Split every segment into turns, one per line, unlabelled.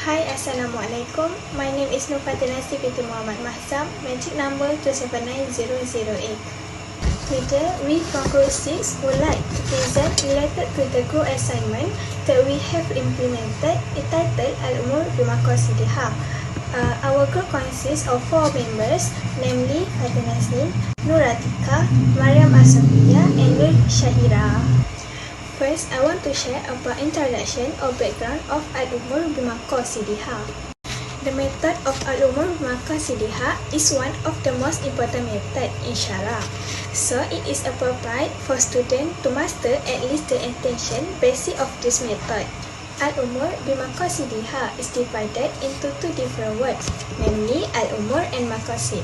Hi, Assalamualaikum. My name is Nurfatinasi binti Muhammad Mahzam, magic number 279008. Today, we from Group 6 would like to present related to the group assignment that we have implemented entitled Al-Umur Bimaqasidiha. Our group consists of 4 members, namely Fatinasi, Nuratika, Mariam Asafia, and Nur Shahira. First, I want to share about introduction or background of Al-Umur Bimaqasidiha. The method of Al-Umur Bimaqasidiha is one of the most important method in Sharia. So, it is appropriate for students to master at least the intention basic of this method. Al-Umur Bimaqasidiha is divided into 2 different words, namely Al-Umur and Maqasid.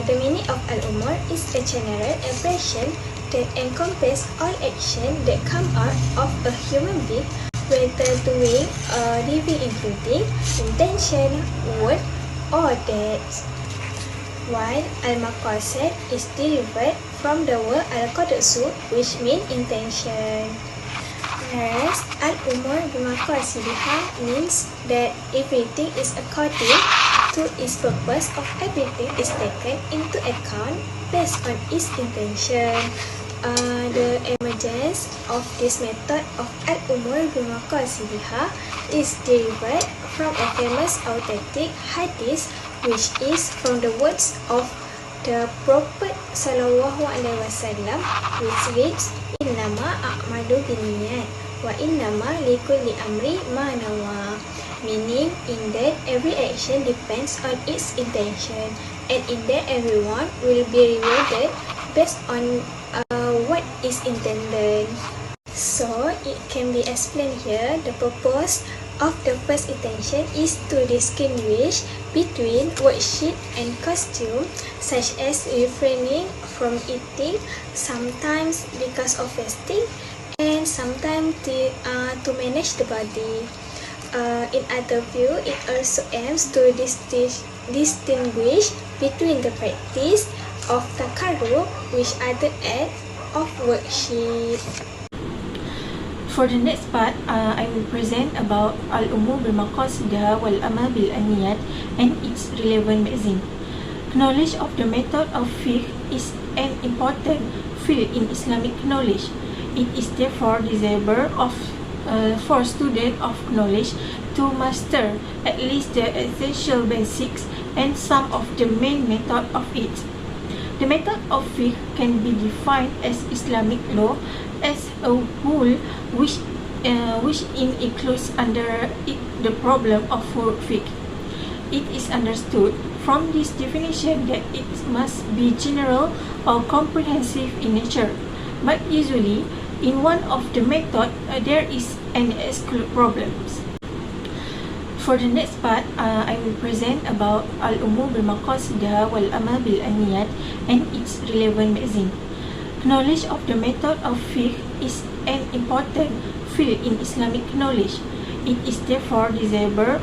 The meaning of Al-Umur is a general expression that encompass all action that come out of a human being, whether doing or living, including intention, word, or deeds. While Al-Maqasid is derived from the word Al-Qadsu, which means intention. Next, Al-Umur Bimaqasidiha means that everything is according to its purpose of everything is taken into account based on its intention. The emergence of this method of Al-Umur Bimaqasidiha is derived from a famous authentic hadith, which is from the words of the Prophet Sallallahu Alaihi Wasallam, which reads, "Innama a'malu binniyat wa innama likulli amri ma nawa," meaning in that every action depends on its intention, and in that everyone will be rewarded based on what is intended. So, it can be explained here, the purpose of the first intention is to distinguish between worksheet and costume, such as refraining from eating, sometimes because of fasting, and sometimes to manage the body. In other view, it also aims to distinguish between the practice of takarrub which other acts of worksheet.
For the next part, I will present about Al-Umur Bimaqasidiha wal Amal bil Aniyat and its relevant magazine. Knowledge of the method of fiqh is an important field in Islamic knowledge. It is therefore desirable for students of knowledge to master at least the essential basics and some of the main method of it. The method of fiqh can be defined as Islamic law as a whole, which includes under it the problem of fiqh. It is understood from this definition that it must be general or comprehensive in nature, but usually in one of the method there is an exclude problems. For the next part, I will present about Al-Umur Bimaqasidiha wal Amal bil Aniyat and its relevant magazine. Knowledge of the method of fiqh is an important field in Islamic knowledge. It is therefore desirable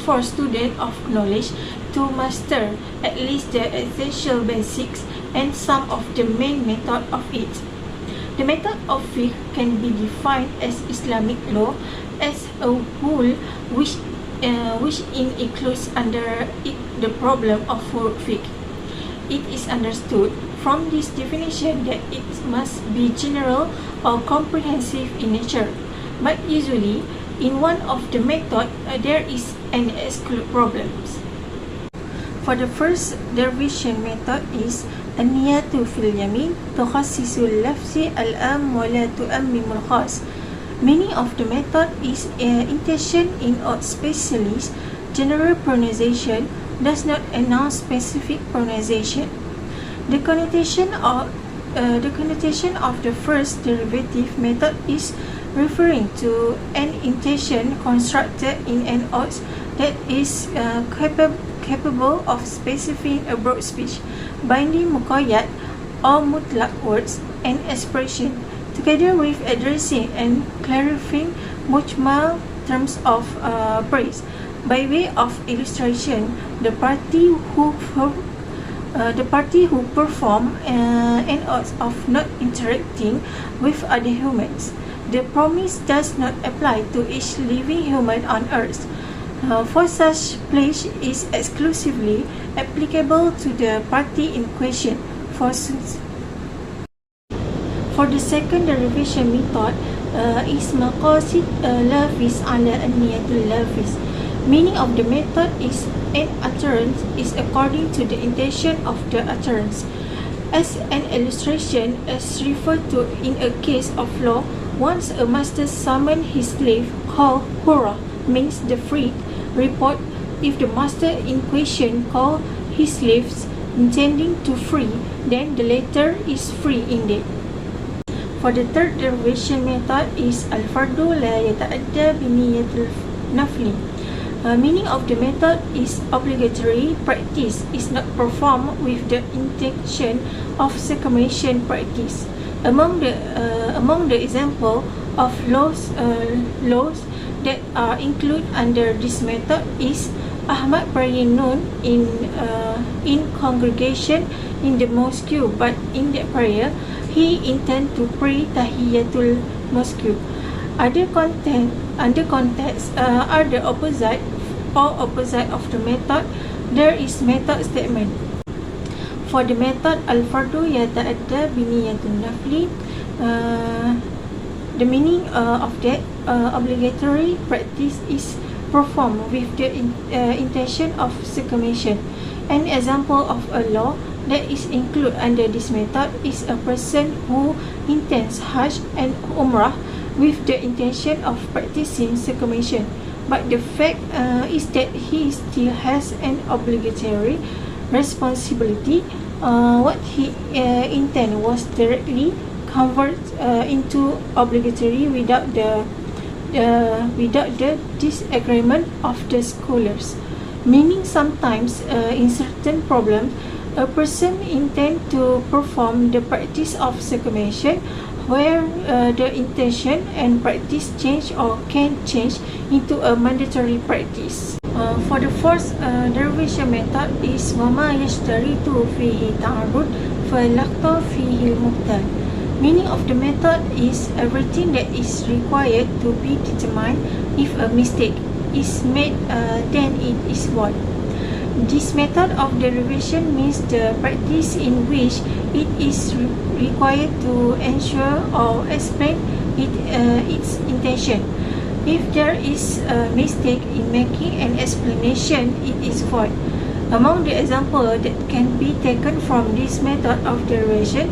for students of knowledge to master at least the essential basics and some of the main method of it. The method of fiqh can be defined as Islamic law as a whole, which includes under it the problem of fiqh. It is understood from this definition that it must be general or comprehensive in nature, but usually in one of the method there is an exclude problems. For the first derivation method is An-niyatu fil yamin tukhassisul lafzi al-am wa la tu'ammimul khas. Meaning of the method is intention in specialist. General pronunciation does not announce specific pronunciation. The connotation of the first derivative method is referring to an intention constructed in an oath that is capable of specifying a broad speech, binding muqayyad or mutlaq words and expression, together with addressing and clarifying mujmal terms of praise. By way of illustration, the party who the party who perform an oath of not interacting with other humans. The promise does not apply to each living human on earth. For such pledge is exclusively applicable to the party in question. For the second derivation method is maqasid lafis ala an-niyatul lafis. Meaning of the method is an utterance is according to the intention of the utterance. As an illustration, as referred to in a case of law, once a master summoned his slave called hurra, means the freed, report if the master in question called his slaves intending to free, then the latter is free indeed. For the third derivation method is al-fardu la yata'adda bi niyatil nafli. Meaning of the method is obligatory practice is not performed with the intention of circumcision practice. Among the example of laws that are included under this method is Ahmad praying noon in congregation in the mosque, but in that prayer he intend to pray tahiyatul mosque. Other contexts are the opposite of the method. There is method statement. For the method al-fardu yata'adda bi niyatul nafli, the meaning of that obligatory practice is performed with the intention of circumcision. An example of a law that is included under this method is a person who intends Hajj and Umrah with the intention of practicing circumcision, but the fact is that he still has an obligatory responsibility. What he intended was directly converted into obligatory without the disagreement of the scholars. Meaning sometimes in certain problems a person intends to perform the practice of circumcision where the intention and practice change or can change into a mandatory practice. For the fourth derivation method is wama yashtaritu fihi ta'arud falaqta fihi al-muqtal. Meaning of the method is everything that is required to be determined. If a mistake is made, then it is void. This method of derivation means the practice in which it is required to ensure or explain its intention. If there is a mistake in making an explanation, it is void. Among the examples that can be taken from this method of derivation,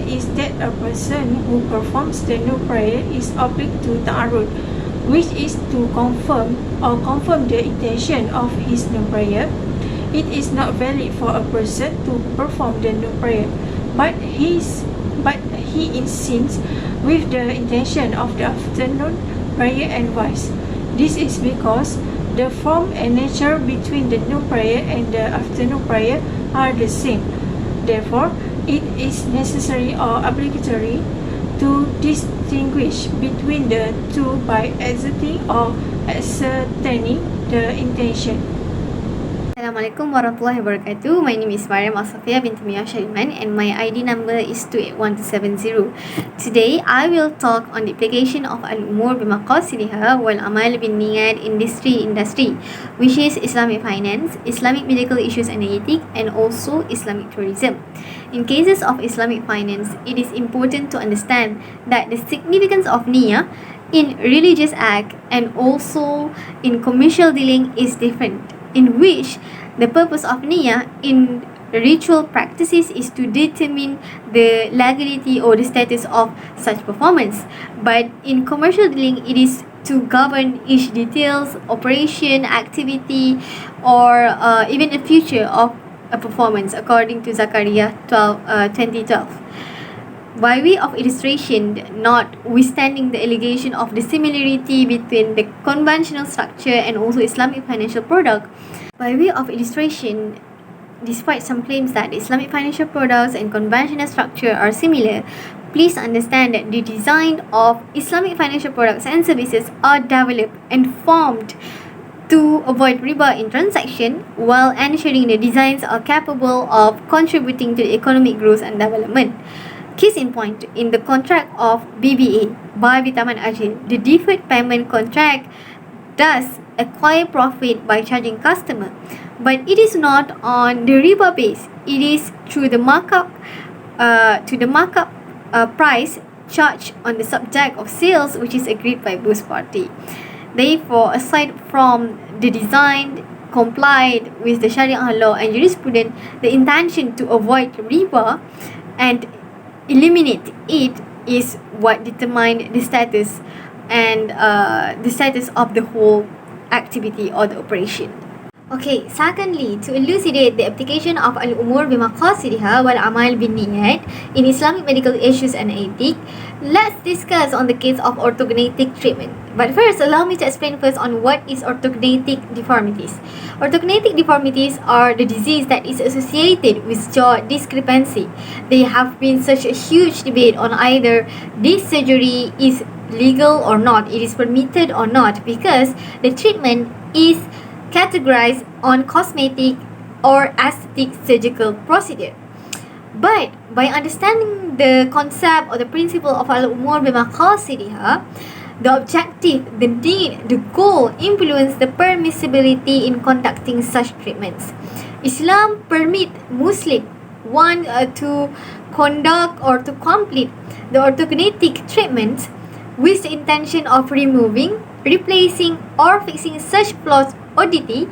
is that a person who performs the new prayer is obliged to ta'arud, which is to confirm the intention of his new prayer. It is not valid for a person to perform the new prayer, but he insists with the intention of the afternoon prayer and vice. This is because the form and nature between the new prayer and the afternoon prayer are the same. Therefore, it is necessary or obligatory to distinguish between the two by exerting or ascertaining the intention.
Assalamualaikum warahmatullahi wabarakatuh. My name is Mariam Asafia binti Mia Shariman and my ID number is 281270. Today I will talk on the application of Al-Umur Bimaqasidiha wal Amal bin Niyat industry, which is Islamic finance, Islamic medical issues and ethics, and also Islamic tourism. In cases of Islamic finance, it is important to understand that the significance of niyyah in religious act and also in commercial dealing is different, in which the purpose of niyyah in ritual practices is to determine the legality or the status of such performance, but in commercial dealing it is to govern each details, operation, activity, or even the future of a performance according to Zakaria 2012. By way of illustration, notwithstanding the allegation of the similarity between the conventional structure and also Islamic financial product, by way of illustration, despite some claims that Islamic financial products and conventional structure are similar, please understand that the design of Islamic financial products and services are developed and formed to avoid riba in transaction while ensuring the designs are capable of contributing to the economic growth and development. Case in point, in the contract of BBA, Buy Vitamin Ajil, the deferred payment contract does acquire profit by charging customer, but it is not on the riba base. It is through the markup price charged on the subject of sales, which is agreed by both parties. Therefore, aside from the design complied with the Sharia law and jurisprudence, the intention to avoid riba and eliminate it is what determine the status and the status of the whole activity or the operation. Okay, secondly, to elucidate the application of Al-Umur Bimaqasidiha wal Amal bin Niyat in Islamic medical issues and ethics, let's discuss on the case of orthogenetic treatment. But first, allow me to explain first on what is orthogenetic deformities. Orthogenetic deformities are the disease that is associated with jaw discrepancy. There have been such a huge debate on either this surgery is legal or not, it is permitted or not, because the treatment is categorized on cosmetic or aesthetic surgical procedure. But by understanding the concept or the principle of Al-Umur Bimaqasidiha, the objective, the need, the goal influence the permissibility in conducting such treatments. Islam permit Muslim to conduct or to complete the orthogenetic treatments with the intention of removing, replacing or fixing such flaws or defects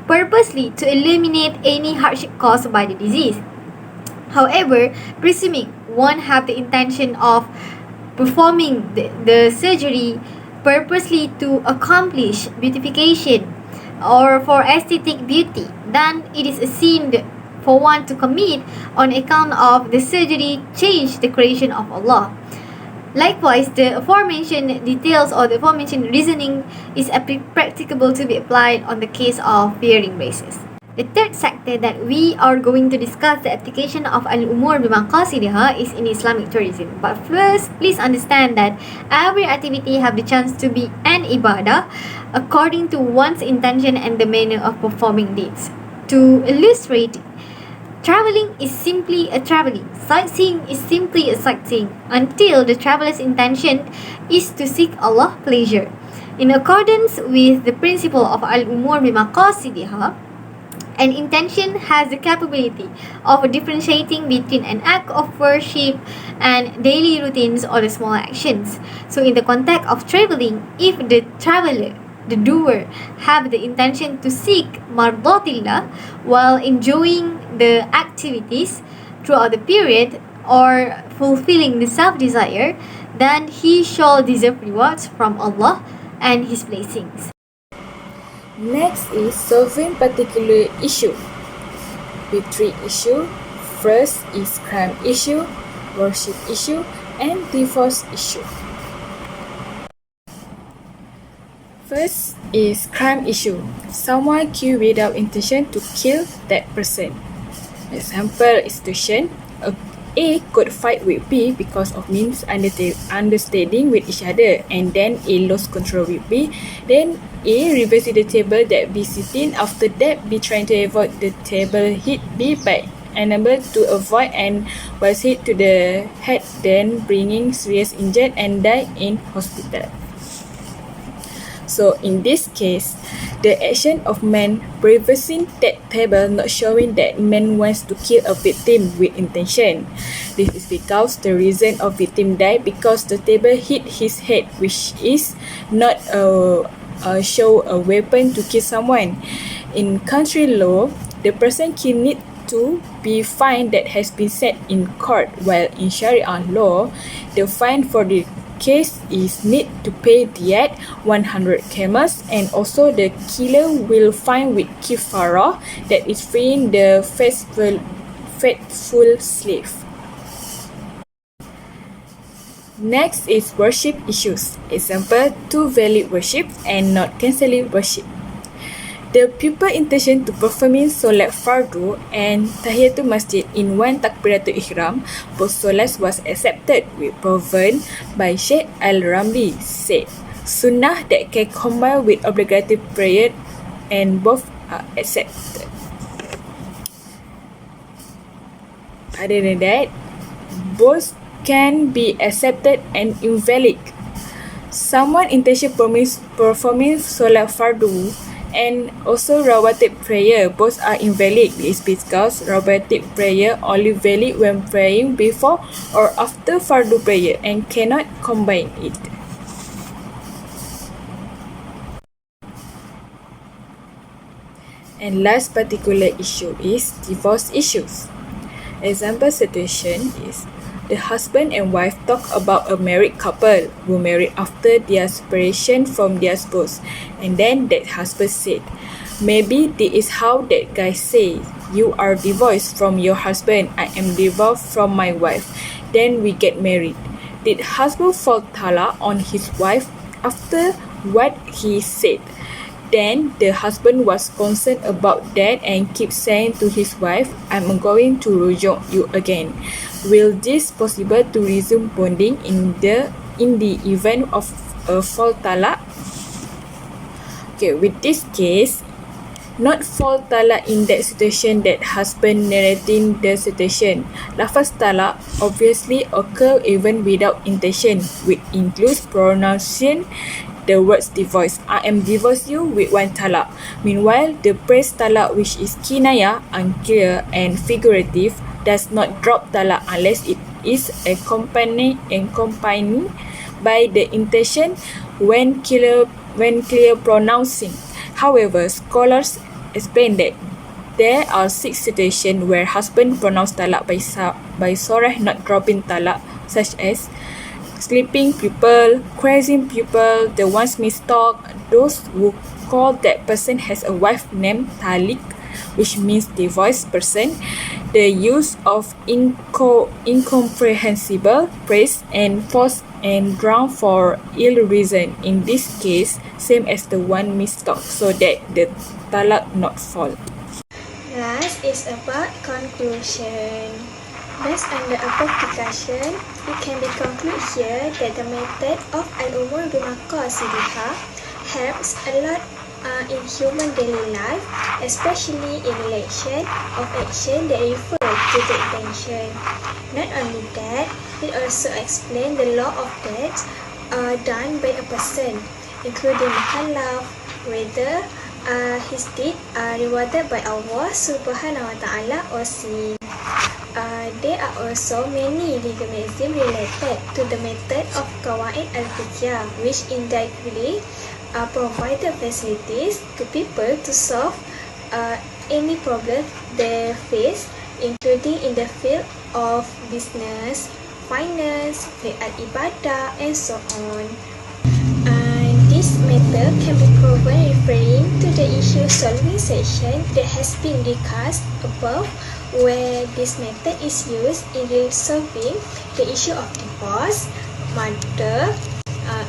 purposely to eliminate any hardship caused by the disease. However, presuming one have the intention of performing the surgery purposely to accomplish beautification or for aesthetic beauty, then it is a sin for one to commit on account of the surgery change the creation of Allah. Likewise, the aforementioned details or the aforementioned reasoning is practicable to be applied on the case of wearing braces. The third sector that we are going to discuss the application of Al-Umur Bimaqasidiha is in Islamic tourism. But first, please understand that every activity have the chance to be an ibadah according to one's intention and the manner of performing deeds. To illustrate, traveling is simply a traveling. Sightseeing is simply a sightseeing until the traveler's intention is to seek Allah's pleasure. In accordance with the principle of Al-Umur Bimaqasidiha, an intention has the capability of differentiating between an act of worship and daily routines or the small actions. So in the context of traveling, if the traveler, the doer, have the intention to seek mardatillah while enjoying the activities throughout the period or fulfilling the self-desire, then he shall deserve rewards from Allah and His blessings.
Next is solving particular issue. With three issues. First is crime issue, worship issue, and divorce issue. First is crime issue. Someone killed without intention to kill that person. Example situation: A could fight with B because of misunderstanding with each other, and then A lost control with B. Then A reverses the table that B sitting. After that, B trying to avoid the table hit B, but unable to avoid and was hit to the head, then bringing serious injured and died in hospital. So in this case, the action of man reversing that table not showing that man wants to kill a victim with intention. This is because the reason of victim died because the table hit his head, which is not show a weapon to kill someone. In country law, the person killed need to be fine that has been set in court, while in Sharia law, the fine for the case is need to pay diat 100 camels, and also the killer will fine with kifara, that is freeing the faithful slave. Next is worship issues. Example, to valid worship and not cancelling worship. The pupil intention to performing solat fardu and tahiyatul masjid in one takbiratul ihram, both solats was accepted with proven by Sheikh Al-Ramli said. sunnah that can combine with obligatory prayer, and both are accepted. Other than that, both can be accepted and invalid. Someone intention performing solat fardu and also rawatib prayer, both are invalid. This is because rawatib prayer only valid when praying before or after fardu prayer and cannot combine it. And last particular issue is divorce issues. Example situation is the husband and wife talk about a married couple who married after their separation from their spouse, and then that husband said, maybe this is how that guy says, you are divorced from your husband, I am divorced from my wife, then we get married. Did husband fall talaq on his wife after what he said? Then the husband was concerned about that and kept saying to his wife, I'm going to rujuk you again. Will this possible to resume bonding in the event of a fall talaq? Okay, with this case, not fall talaq in that situation that husband narrating the situation. Lafaz talaq obviously occur even without intention, which includes pronunciation the words divorce. I am divorce you with one talaq. Meanwhile, the phrase talaq, which is kinayah, unclear and figurative, does not drop talaq unless it is accompanied by the intention when clear pronouncing. However, scholars explain that there are 6 situations where husband pronounce talaq by sorah not dropping talaq, such as sleeping pupil, crazing pupil, the ones mistalk, those who call that person has a wife named talik, which means divorced person, the use of incomprehensible phrase and false and drown for ill reason. In this case, same as the one mistalk, so that the talaq not fall.
Last is about conclusion. Based on the above discussion, it can be concluded here that the method of Al-Umur Bimaqasidiha helps a lot in human daily life, especially in relation of action that refer to the intention. Not only that, it also explains the law of deeds done by a person, including mukallaf, whether his deeds are rewarded by Allah Subhanahu wa Ta'ala or sin. There are also many legalism related to the method of Qawaid al-Fiqhiyah, which indirectly provide facilities to people to solve any problem they face, including in the field of business, finance, fiqh al-ibadah, and so on. This method can be proven referring to the issue solving session that has been discussed above, where this method is used in resolving the issue of divorce, murder,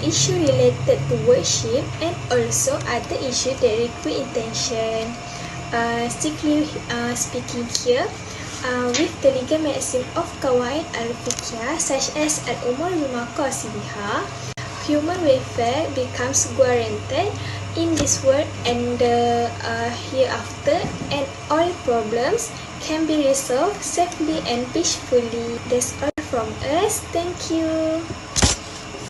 issue related to worship, and also other issues that require intention. Strictly speaking here, with the legal maxim of Qawaid al-Fiqhiyah such as Al-Umur Bimaqasidiha, human welfare becomes guaranteed in this world and the hereafter, and all problems can be resolved safely and peacefully. That's all from us. Thank you.